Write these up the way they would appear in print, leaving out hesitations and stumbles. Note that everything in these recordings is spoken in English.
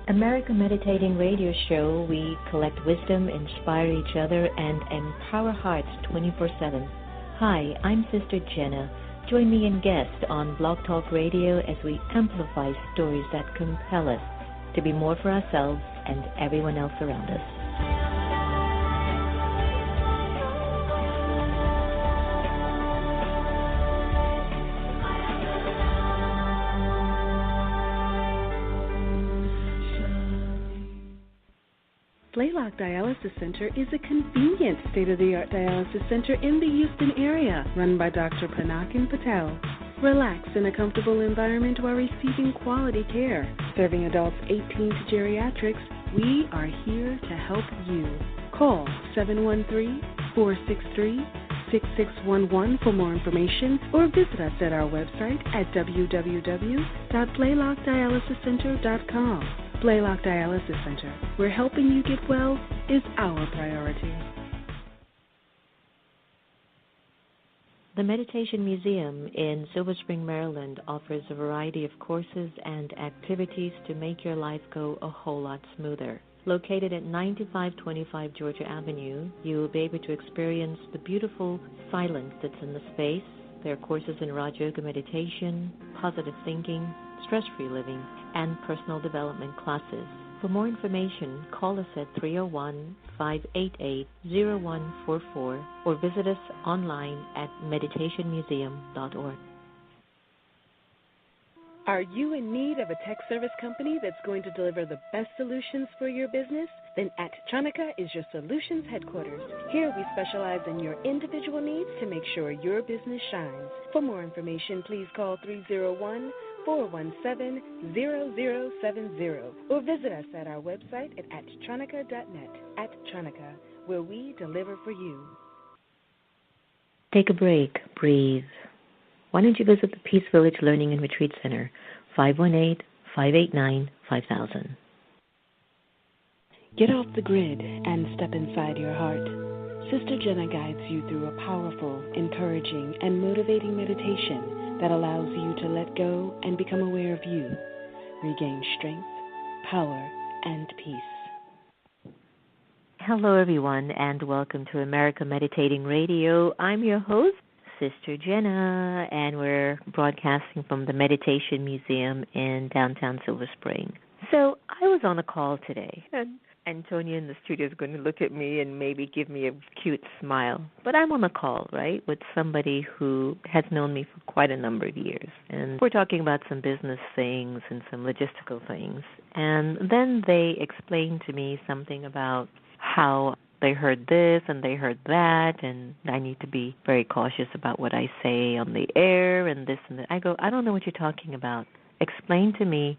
America Meditating Radio Show, we collect wisdom, inspire each other, and empower hearts 24/7. Hi, I'm Sister Jenna. Join me and guest on Blog Talk Radio as we amplify stories that compel us to be more for ourselves and everyone else around us. Blaylock Dialysis Center is a convenient state-of-the-art dialysis center in the Houston area, run by Dr. Panakin Patel. Relax in a comfortable environment while receiving quality care. Serving adults 18 to geriatrics, we are here to help you. Call 713-463-6611 for more information or visit us at our website at www.blaylockdialysiscenter.com. Blaylock Dialysis Center, where helping you get well is our priority. The Meditation Museum in Silver Spring, Maryland offers a variety of courses and activities to make your life go a whole lot smoother. Located at 9525 Georgia Avenue, you will be able to experience the beautiful silence that's in the space. There are courses in Raja Yoga meditation, positive thinking, stress-free living, and personal development classes. For more information, call us at 301-588-0144 or visit us online at meditationmuseum.org. Are you in need of a tech service company that's going to deliver the best solutions for your business? Then Atrisk is your solutions headquarters. Here we specialize in your individual needs to make sure your business shines. For more information, please call 301-417-0070 or visit us at our website at atrisk.net. Atrisk, where we deliver for you. Take a break. Breathe. Why don't you visit the Peace Village Learning and Retreat Center, 518-589-5000. Get off the grid and step inside your heart. Sister Jenna guides you through a powerful, encouraging, and motivating meditation that allows you to let go and become aware of you, regain strength, power, and peace. Hello, everyone, and welcome to America Meditating Radio. I'm your host, Sister Jenna, and we're broadcasting from the Meditation Museum in downtown Silver Spring. So I was on a call today, and Antonia in the studio is going to look at me and maybe give me a cute smile. But I'm on a call, right, with somebody who has known me for quite a number of years. And we're talking about some business things and some logistical things. And then they explained to me something about how they heard this and they heard that, and I need to be very cautious about what I say on the air and this and that. I go, I don't know what you're talking about. Explain to me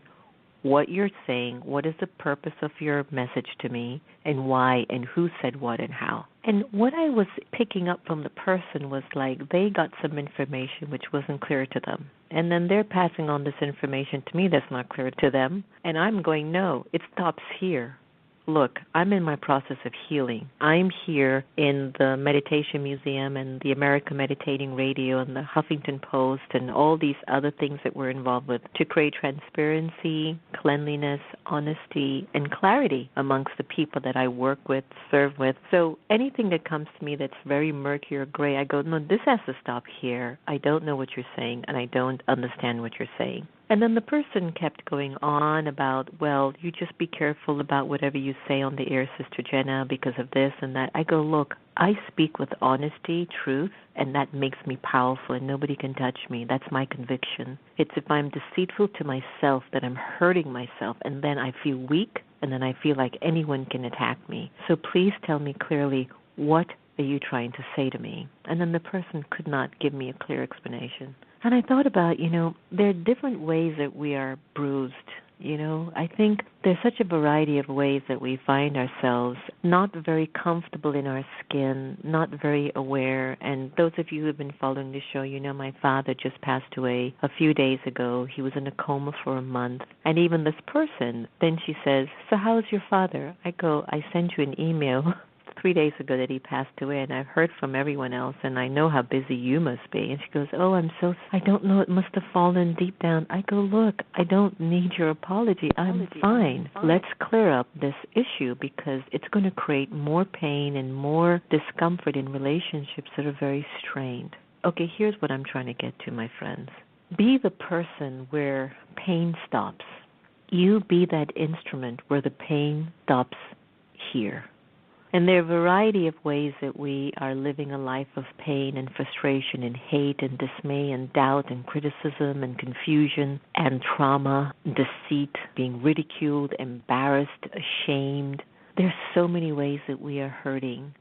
what you're saying, what is the purpose of your message to me, and why, and who said what and how. And what I was picking up from the person was like they got some information which wasn't clear to them. And then they're passing on this information to me that's not clear to them. And I'm going, no, it stops here. Look, I'm in my process of healing. I'm here in the Meditation Museum and the America Meditating Radio and the Huffington Post and all these other things that we're involved with to create transparency, cleanliness, honesty, and clarity amongst the people that I work with, serve with. So anything that comes to me that's very murky or gray, I go, no, this has to stop here. I don't know what you're saying, and I don't understand what you're saying. And then the person kept going on about, well, you just be careful about whatever you say on the air, Sister Jenna, because of this and that. I go, look, I speak with honesty, truth, and that makes me powerful, and nobody can touch me. That's my conviction. It's if I'm deceitful to myself that I'm hurting myself, and then I feel weak, and then I feel like anyone can attack me. So please tell me clearly, what are you trying to say to me? And then the person could not give me a clear explanation. And I thought about, there are different ways that we are bruised. I think there's such a variety of ways that we find ourselves not very comfortable in our skin, not very aware. And those of you who have been following the show, my father just passed away a few days ago. He was in a coma for a month. And even this person, then she says, so how's your father? I go, I sent you an email 3 days ago that he passed away, and I've heard from everyone else, and I know how busy you must be. And she goes, oh, I don't know, it must have fallen deep down. I go, look, I don't need your apology. I'm fine. Let's clear up this issue because it's going to create more pain and more discomfort in relationships that are very strained. Okay, here's what I'm trying to get to, my friends. Be the person where pain stops. You be that instrument where the pain stops here. And there are a variety of ways that we are living a life of pain and frustration and hate and dismay and doubt and criticism and confusion and trauma, deceit, being ridiculed, embarrassed, ashamed. There are so many ways that we are hurting.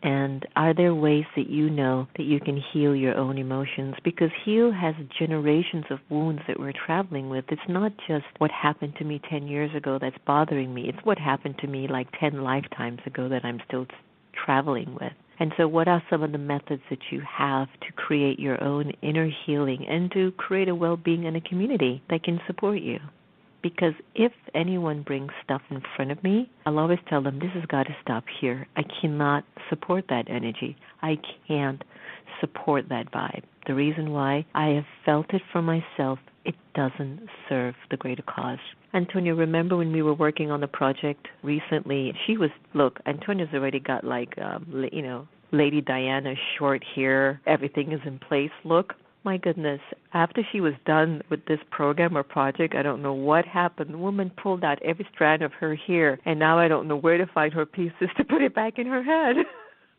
And are there ways that you know that you can heal your own emotions? Because heal has generations of wounds that we're traveling with. It's not just what happened to me 10 years ago that's bothering me. It's what happened to me like 10 lifetimes ago that I'm still traveling with. And so what are some of the methods that you have to create your own inner healing and to create a well-being and a community that can support you? Because if anyone brings stuff in front of me, I'll always tell them, this has got to stop here. I cannot support that energy. I can't support that vibe. The reason why, I have felt it for myself. It doesn't serve the greater cause. Antonia, remember when we were working on the project recently? Antonia's already got Lady Diana short hair, everything is in place look. My goodness, after she was done with this program or project, I don't know what happened. The woman pulled out every strand of her hair, and now I don't know where to find her pieces to put it back in her head.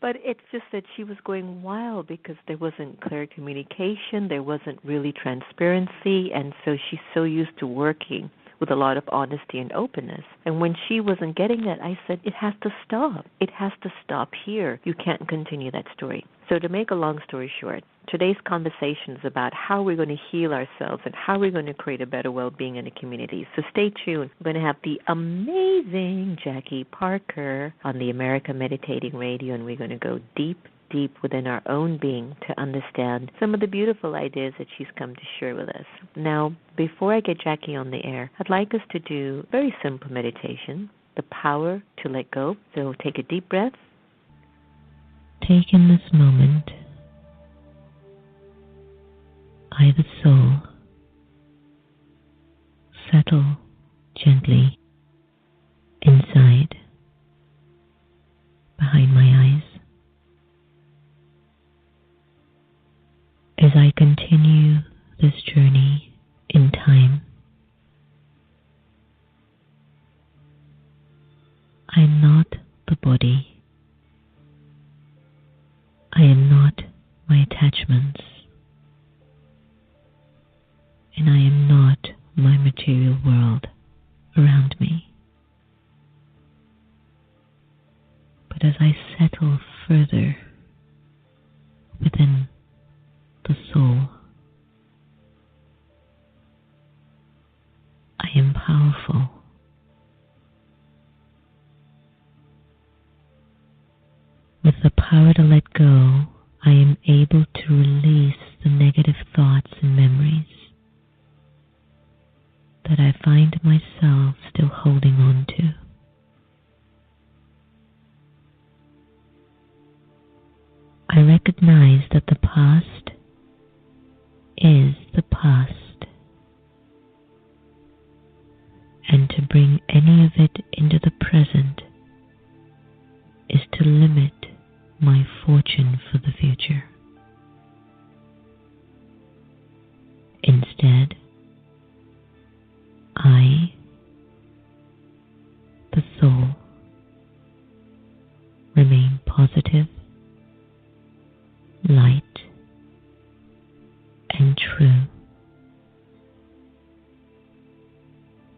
But it's just that she was going wild because there wasn't clear communication, there wasn't really transparency, and so she's so used to working with a lot of honesty and openness. And when she wasn't getting that, I said, it has to stop. It has to stop here. You can't continue that story. So to make a long story short, today's conversation is about how we're going to heal ourselves and how we're going to create a better well-being in the community. So stay tuned. We're going to have the amazing Jackie Parker on the America Meditating Radio, and we're going to go deep within our own being to understand some of the beautiful ideas that she's come to share with us. Now, before I get Jackie on the air, I'd like us to do a very simple meditation, the power to let go. So take a deep breath. Take in this moment, I, the soul, settle gently inside, behind my eyes. As I continue this journey in time, I am not the body. I am not my attachments. And I am not my material world around me. But as I settle further within the soul, I am powerful. With the power to let go, I am able to release the negative thoughts and memories that I find myself still holding on to. I recognize that the past is the past, and to bring any of it into the present is to limit my fortune for the future. Instead, I, the soul, remain positive, light, and true.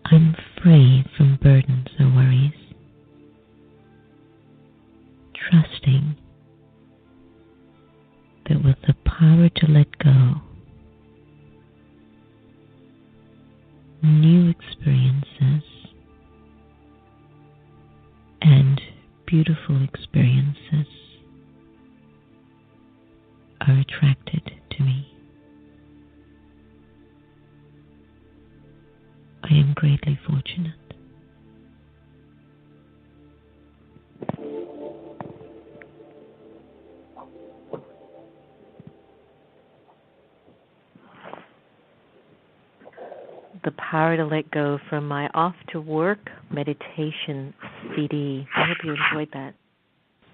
I'm free from burdens or worries, trusting that with the power to let go, new experiences and beautiful experiences are attracted to me. I am greatly fortunate. Power to Let Go from my Off to Work meditation CD. I hope you enjoyed that.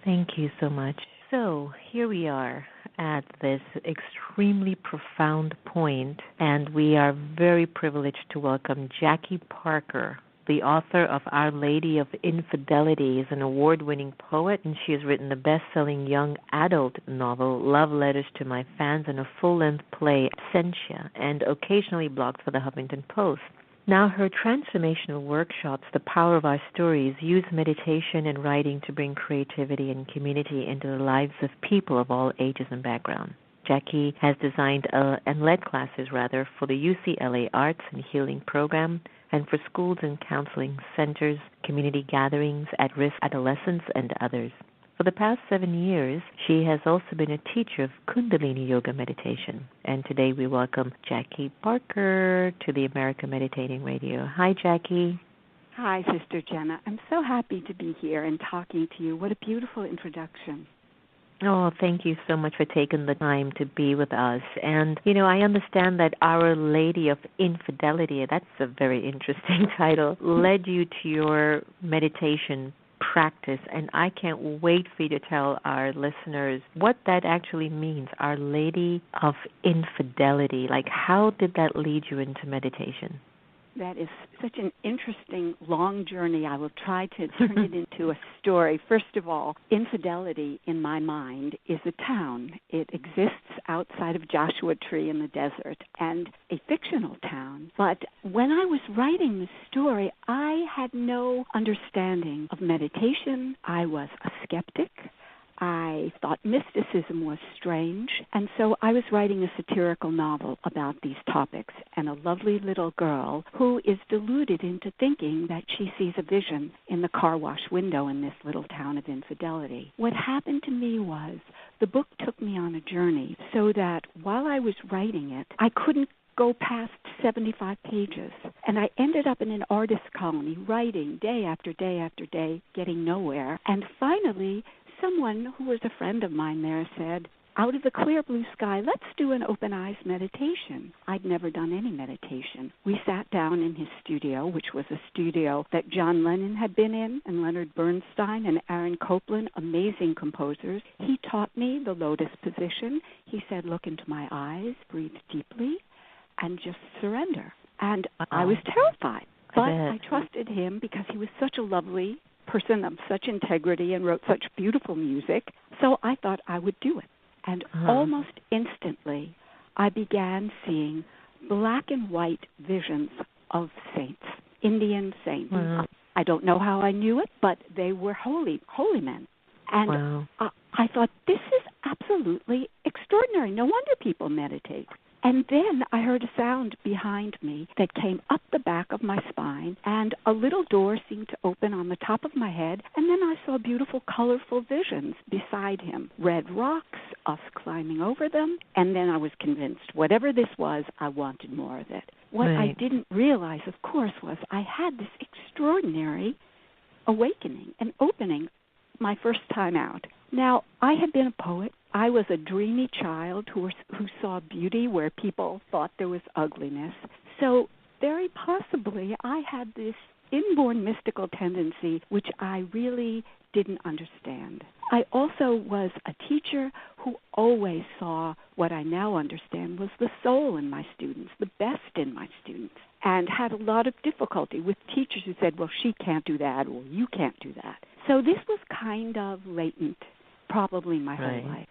Thank you so much. So here we are at this extremely profound point, and we are very privileged to welcome Jackie Parker. The author of Our Lady of Infidelity is an award-winning poet, and she has written the best-selling young adult novel, Love Letters to My Fans, and a full-length play, Absentia, and occasionally blogged for the Huffington Post. Now her transformational workshops, The Power of Our Stories, use meditation and writing to bring creativity and community into the lives of people of all ages and backgrounds. Jackie has designed and led classes for the UCLA Arts and Healing Program and for schools and counseling centers, community gatherings, at-risk adolescents, and others. For the past 7 years, she has also been a teacher of Kundalini Yoga meditation. And today we welcome Jackie Parker to the America Meditating Radio. Hi, Jackie. Hi, Sister Jenna. I'm so happy to be here and talking to you. What a beautiful introduction. Oh, thank you so much for taking the time to be with us. And, I understand that Our Lady of Infidelity, that's a very interesting title, led you to your meditation practice, and I can't wait for you to tell our listeners what that actually means, Our Lady of Infidelity. Like, how did that lead you into meditation? That is such an interesting, long journey. I will try to turn it into a story. First of all, infidelity, in my mind, is a town. It exists outside of Joshua Tree in the desert, and a fictional town. But when I was writing this story, I had no understanding of meditation. I was a skeptic. I thought mysticism was strange, and so I was writing a satirical novel about these topics, and a lovely little girl who is deluded into thinking that she sees a vision in the car wash window in this little town of infidelity. What happened to me was the book took me on a journey so that while I was writing it, I couldn't go past 75 pages, and I ended up in an artist colony writing day after day after day, getting nowhere, and finally someone who was a friend of mine there said, out of the clear blue sky, let's do an open eyes meditation. I'd never done any meditation. We sat down in his studio, which was a studio that John Lennon had been in, and Leonard Bernstein and Aaron Copland, amazing composers. He taught me the lotus position. He said, look into my eyes, breathe deeply, and just surrender. And I was terrified, but I trusted him because he was such a lovely person of such integrity and wrote such beautiful music, so I thought I would do it. And almost instantly, I began seeing black and white visions of saints, Indian saints. I don't know how I knew it, but they were holy men. And I thought, this is absolutely extraordinary. No wonder people meditate. And then I heard a sound behind me that came up the back of my spine, and a little door seemed to open on the top of my head, and then I saw beautiful, colorful visions beside him, red rocks, us climbing over them, and then I was convinced whatever this was, I wanted more of it. What I didn't realize, of course, was I had this extraordinary awakening and opening my first time out. Now, I had been a poet. I was a dreamy child who saw beauty where people thought there was ugliness. So very possibly I had this inborn mystical tendency which I really didn't understand. I also was a teacher who always saw what I now understand was the soul in my students, the best in my students, and had a lot of difficulty with teachers who said, well, she can't do that, or you can't do that. So this was kind of latent, probably my whole life.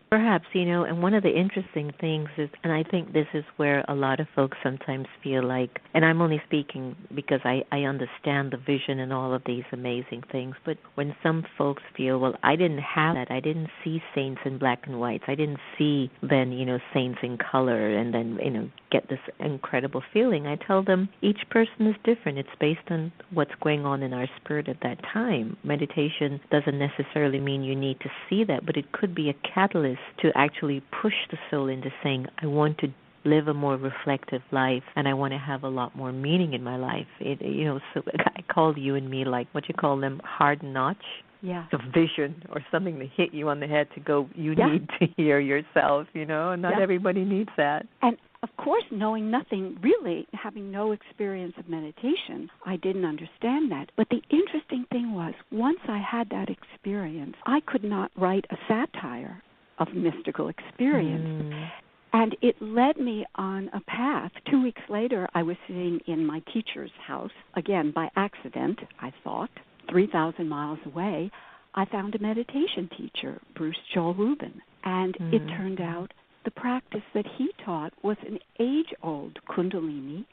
Perhaps, and one of the interesting things is, and I think this is where a lot of folks sometimes feel like, and I'm only speaking because I understand the vision and all of these amazing things, but when some folks feel, well, I didn't have that, I didn't see saints in black and whites, I didn't see then, saints in color and then, get this incredible feeling, I tell them each person is different. It's based on what's going on in our spirit at that time. Meditation doesn't necessarily mean you need to see that, but it could be a catalyst to actually push the soul into saying, I want to live a more reflective life, and I want to have a lot more meaning in my life. So I call you and me like, what you call them, hard notch? Yeah. A vision or something to hit you on the head to go, you need to hear yourself, and not everybody needs that. And of course, knowing nothing, really having no experience of meditation, I didn't understand that. But the interesting thing was, once I had that experience, I could not write a satire of mystical experience. And it led me on a path. 2 weeks later, I was sitting in my teacher's house, again, by accident, I thought, 3,000 miles away. I found a meditation teacher, Bruce Joel Rubin, and it turned out the practice that he taught was an age-old Kundalini,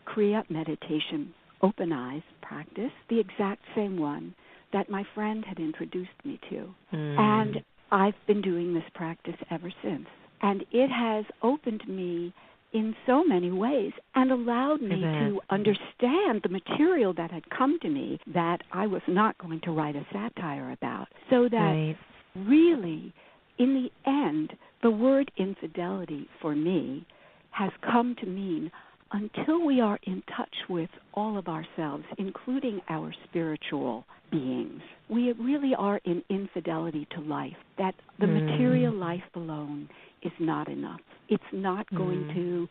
Kriya meditation, open eyes practice, the exact same one that my friend had introduced me to. And I've been doing this practice ever since. And it has opened me in so many ways and allowed me to understand the material that had come to me that I was not going to write a satire about. So that really, in the end, the word infidelity for me has come to mean until we are in touch with all of ourselves, including our spiritual beings, we really are in infidelity to life, that the material life alone is not enough. It's not going to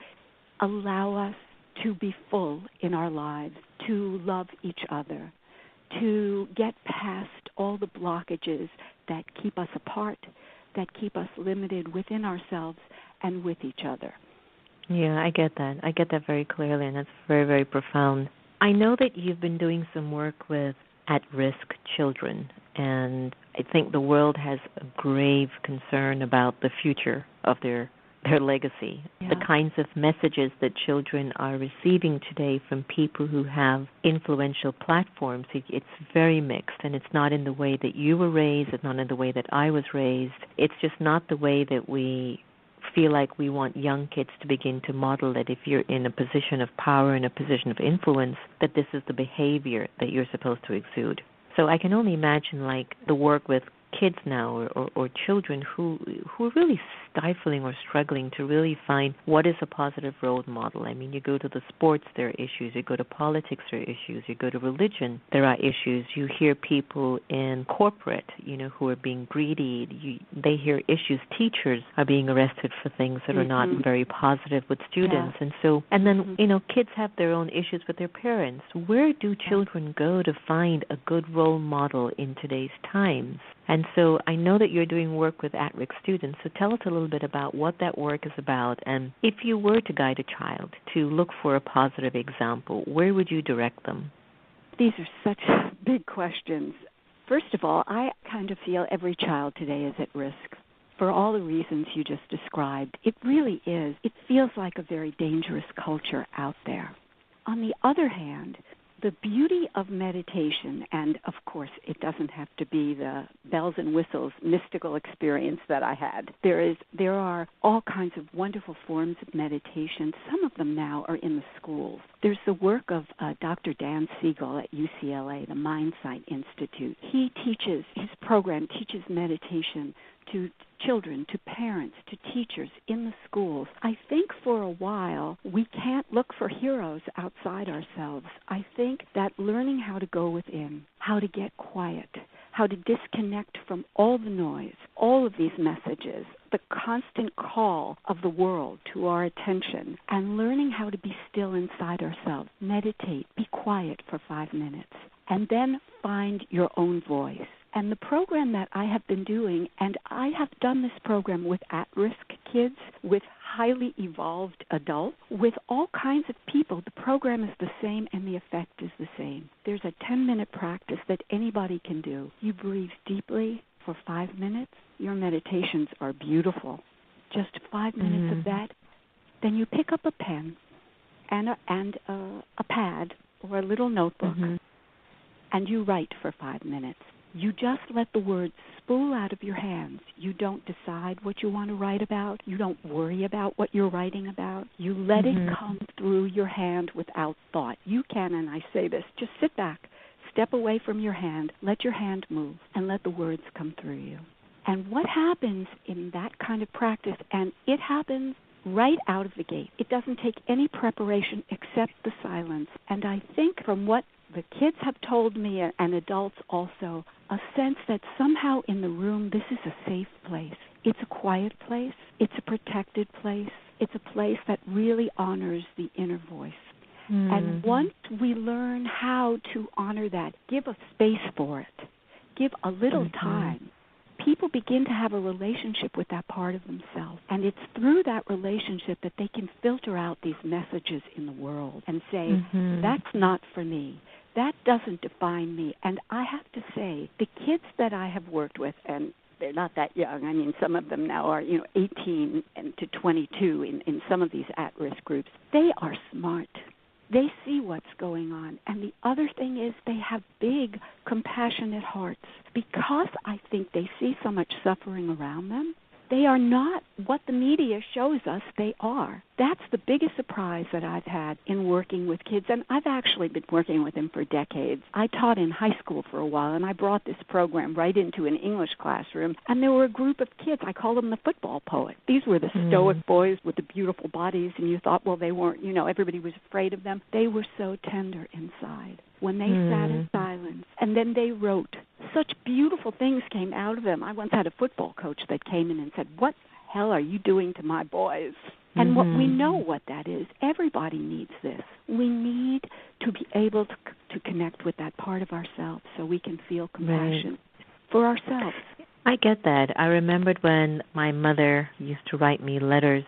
allow us to be full in our lives, to love each other, to get past all the blockages that keep us apart, that keep us limited within ourselves and with each other. Yeah, I get that. I get that very clearly, and that's very, very profound. I know that you've been doing some work with at-risk children, and I think the world has a grave concern about the future of their legacy. Yeah. The kinds of messages that children are receiving today from people who have influential platforms, it's very mixed, and it's not in the way that you were raised, it's not in the way that I was raised. It's just not the way that we feel like we want young kids to begin to model that if you're in a position of power, in a position of influence, that this is the behavior that you're supposed to exude. So I can only imagine like the work with kids now or children who are really stifling or struggling to really find what is a positive role model. I mean, you go to the sports, there are issues. You go to politics, there are issues. You go to religion, there are issues. You hear people in corporate, who are being greedy. They hear issues. Teachers are being arrested for things that are not very positive with students. Yeah. And then, kids have their own issues with their parents. Where do children go to find a good role model in today's times? And so I know that you're doing work with at-risk students, so tell us a little bit about what that work is about, and if you were to guide a child to look for a positive example, where would you direct them? These are such big questions. First of all, I kind of feel every child today is at risk for all the reasons you just described. It really is. It feels like a very dangerous culture out there. On the other hand, the beauty of meditation, and of course it doesn't have to be the bells and whistles mystical experience that I had. There are all kinds of wonderful forms of meditation. Some of them now are in the schools. There's the work of Dr. Dan Siegel at UCLA, the MindSight Institute. His program teaches meditation to children, to parents, to teachers in the schools. I think for a while we can't look for heroes outside ourselves. I think that learning how to go within, how to get quiet, how to disconnect from all the noise, all of these messages, the constant call of the world to our attention, and learning how to be still inside ourselves. Meditate, be quiet for 5 minutes, and then find your own voice. And the program that I have been doing, and I have done this program with at-risk kids, with highly evolved adults, with all kinds of people. The program is the same and the effect is the same. There's a 10-minute practice that anybody can do. You breathe deeply for 5 minutes. Your meditations are beautiful. Just 5 minutes of that. Then you pick up a pen and a pad or a little notebook, and you write for 5 minutes. You just let the words spool out of your hands. You don't decide what you want to write about. You don't worry about what you're writing about. You let it come through your hand without thought. You can, and I say this, just sit back, step away from your hand, let your hand move, and let the words come through you. And what happens in that kind of practice, and it happens right out of the gate. It doesn't take any preparation except the silence. And I think from what the kids have told me, and adults also, a sense that somehow in the room this is a safe place. It's a quiet place. It's a protected place. It's a place that really honors the inner voice. And once we learn how to honor that, give a space for it, give a little time, people begin to have a relationship with that part of themselves. And it's through that relationship that they can filter out these messages in the world and say, that's not for me. That doesn't define me. And I have to say, the kids that I have worked with, and they're not that young. I mean, some of them now are, 18 to 22 in some of these at-risk groups. They are smart. They see what's going on. And the other thing is they have big, compassionate hearts. Because I think they see so much suffering around them, they are not what the media shows us they are. That's the biggest surprise that I've had in working with kids, and I've actually been working with them for decades. I taught in high school for a while, and I brought this program right into an English classroom, and there were a group of kids. I call them the football poets. These were the stoic boys with the beautiful bodies, and you thought, well, they weren't, everybody was afraid of them. They were so tender inside. When they sat in silence, and then they wrote, such beautiful things came out of them. I once had a football coach that came in and said, what the hell are you doing to my boys? And what we know what that is. Everybody needs this. We need to be able to connect with that part of ourselves so we can feel compassion for ourselves. I get that. I remembered when my mother used to write me letters.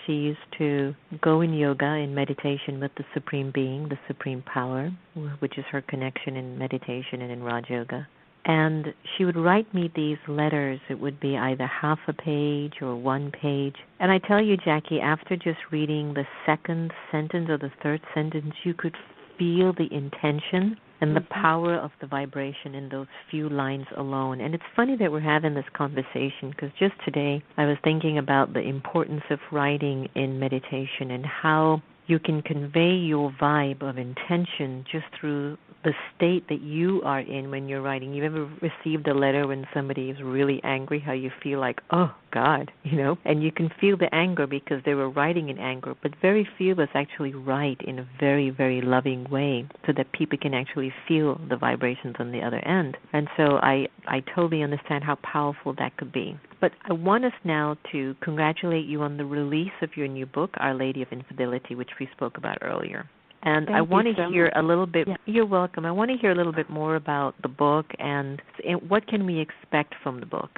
She used to go in yoga, in meditation with the Supreme Being, the Supreme Power, which is her connection in meditation and in Raj Yoga. And she would write me these letters. It would be either half a page or one page. And I tell you, Jackie, after just reading the second sentence or the third sentence, you could feel the intention and the power of the vibration in those few lines alone. And it's funny that we're having this conversation because just today I was thinking about the importance of writing in meditation and how you can convey your vibe of intention just through the state that you are in when you're writing. You ever received a letter when somebody is really angry, how you feel like, oh, God, and you can feel the anger because they were writing in anger, but very few of us actually write in a very, very loving way so that people can actually feel the vibrations on the other end. And so I totally understand how powerful that could be. But I want us now to congratulate you on the release of your new book, Our Lady of Infidelity, which we spoke about earlier. And I want to hear a little bit, you're welcome, I want to hear a little bit more about the book and what can we expect from the book.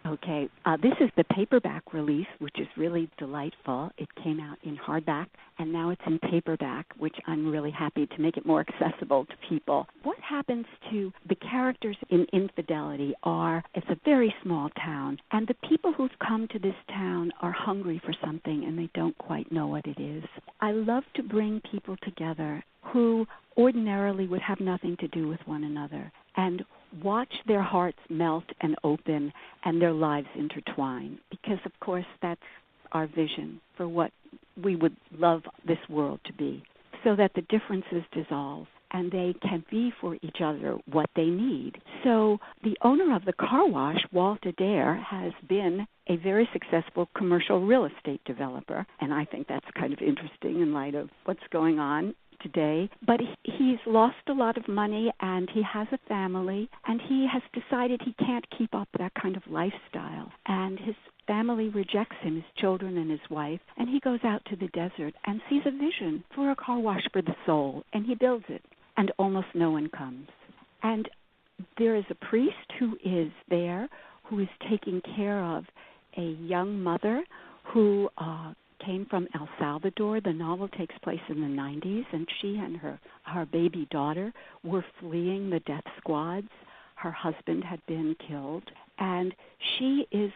Okay, this is the paperback release, which is really delightful. It came out in hardback, and now it's in paperback, which I'm really happy to make it more accessible to people. What happens to the characters in Infidelity are, it's a very small town, and the people who've come to this town are hungry for something, and they don't quite know what it is. I love to bring people together who ordinarily would have nothing to do with one another, and watch their hearts melt and open and their lives intertwine, because, of course, that's our vision for what we would love this world to be, so that the differences dissolve and they can be for each other what they need. So the owner of the car wash, Walt Adair, has been a very successful commercial real estate developer, and I think that's kind of interesting in light of what's going on today. But he's lost a lot of money, and he has a family, and he has decided he can't keep up that kind of lifestyle. And his family rejects him, his children and his wife, and he goes out to the desert and sees a vision for a car wash for the soul, and he builds it, and almost no one comes. And there is a priest who is there who is taking care of a young mother who came from El Salvador. The novel takes place in the 90s, and she and her baby daughter were fleeing the death squads. Her husband had been killed, and she is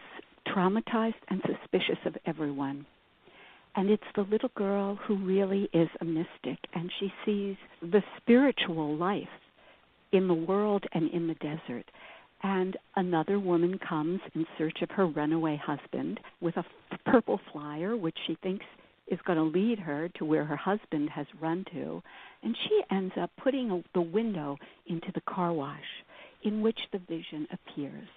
traumatized and suspicious of everyone. And it's the little girl who really is a mystic, and she sees the spiritual life in the world and in the desert. And another woman comes in search of her runaway husband with a purple flyer, which she thinks is going to lead her to where her husband has run to. And she ends up putting the window into the car wash in which the vision appears.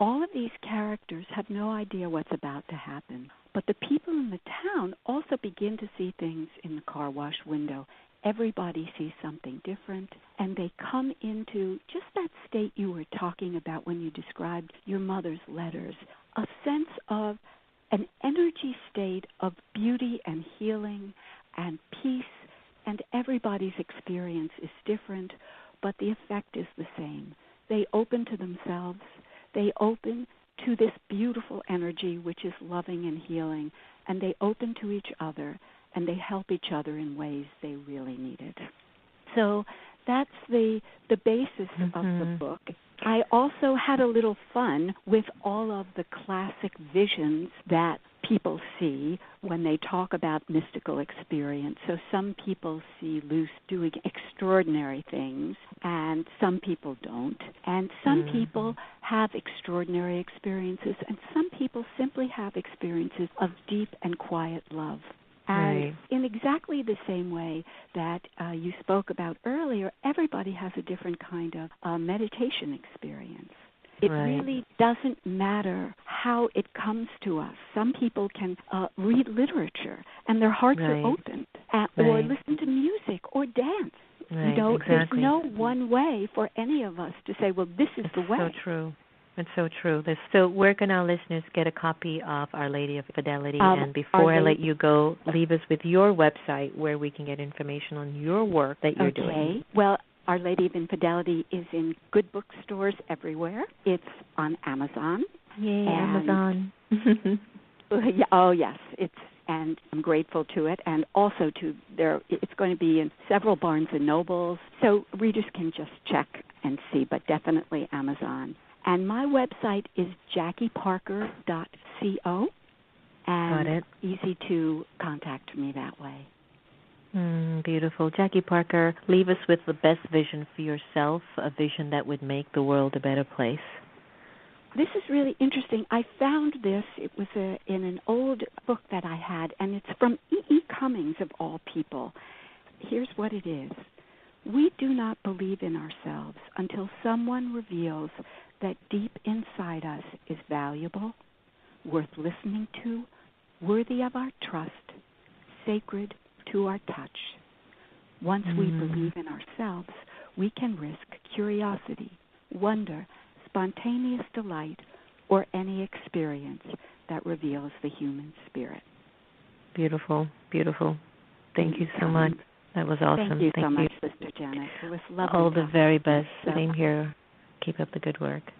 All of these characters have no idea what's about to happen, but the people in the town also begin to see things in the car wash window. Everybody sees something different, and they come into just that state you were talking about when you described your mother's letters, a sense of an energy state of beauty and healing and peace, and everybody's experience is different, but the effect is the same. They open to themselves. They open to this beautiful energy, which is loving and healing, and they open to each other, and they help each other in ways they really needed. So that's the basis of the book. I also had a little fun with all of the classic visions that people see when they talk about mystical experience. So some people see Luce doing extraordinary things, and some people don't. And some people have extraordinary experiences, and some people simply have experiences of deep and quiet love. And in exactly the same way that you spoke about earlier, everybody has a different kind of meditation experience. It really doesn't matter how it comes to us. Some people can read literature and their hearts are opened, or listen to music or dance. There's no one way for any of us to say, well, this is the way. So true. It's so true. So where can our listeners get a copy of Our Lady of Infidelity? And before I let you go, leave us with your website where we can get information on your work that you're doing. Okay. Well, Our Lady of Infidelity is in good bookstores everywhere. It's on Amazon. Yay, Amazon. Oh, yes. And I'm grateful to it. And also it's going to be in several Barnes & Nobles. So readers can just check and see, but definitely Amazon. And my website is JackieParker.co, and easy to contact me that way. Beautiful. Jackie Parker, leave us with the best vision for yourself, a vision that would make the world a better place. This is really interesting. I found this. It was in an old book that I had, and it's from E.E. Cummings, of all people. Here's what it is. We do not believe in ourselves until someone reveals that deep inside us is valuable, worth listening to, worthy of our trust, sacred to our touch. Once we believe in ourselves, we can risk curiosity, wonder, spontaneous delight, or any experience that reveals the human spirit. Beautiful, beautiful. Thank you so much. That was awesome. Thank you so much, Sister Jenna. It was lovely. All the very best. Same here. Keep up the good work.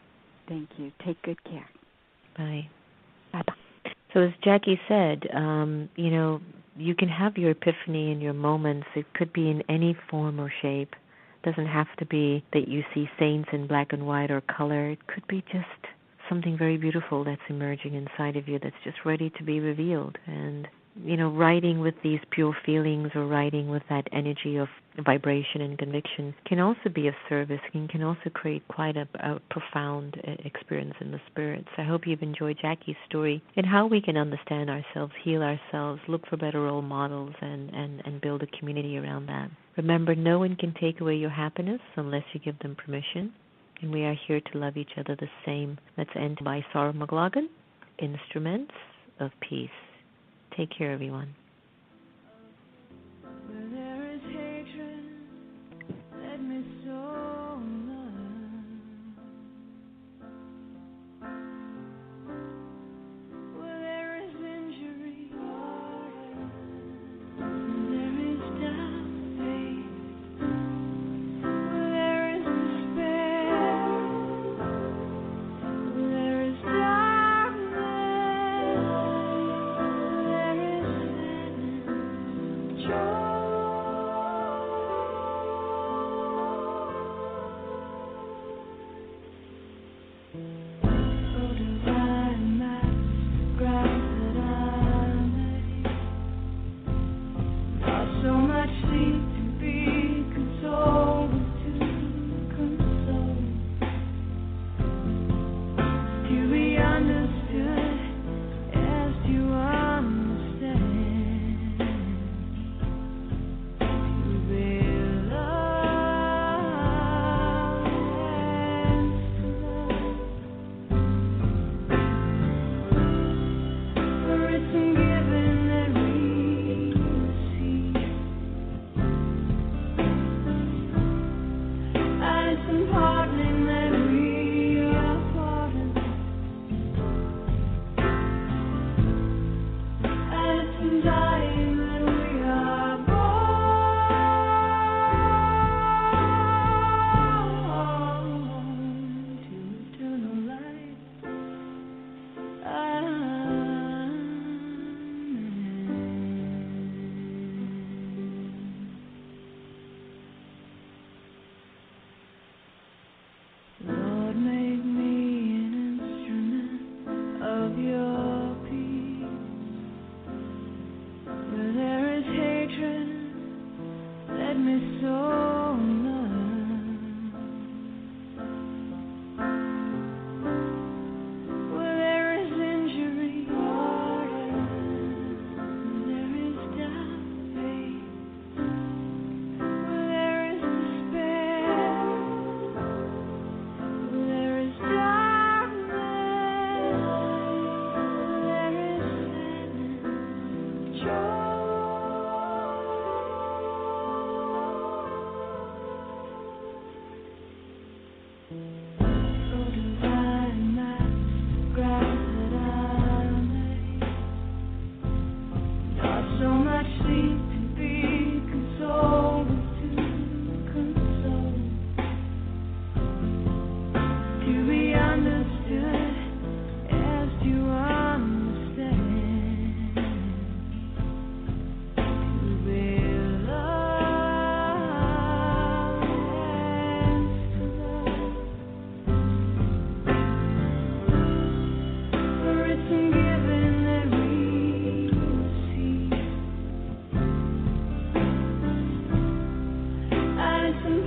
Thank you. Take good care. Bye. Bye-bye. So as Jackie said, you can have your epiphany in your moments. It could be in any form or shape. It doesn't have to be that you see saints in black and white or color. It could be just something very beautiful that's emerging inside of you that's just ready to be revealed. And writing with these pure feelings or writing with that energy of vibration and conviction can also be of service and can also create quite a profound experience in the spirit. So I hope you've enjoyed Jackie's story and how we can understand ourselves, heal ourselves, look for better role models, and build a community around that. Remember, no one can take away your happiness unless you give them permission, and we are here to love each other the same. Let's end by Sarah McLaughlin, Instruments of Peace. Take care, everyone. Where there is hatred, let me sow love. Where there is injury, there is doubt, faith. Where there is despair, where there is So divine that grass that I made. Not so much sleep to be consoled, to console, to be understood as to understand, to be loved as to love. For it's in giving that we receive, and it's in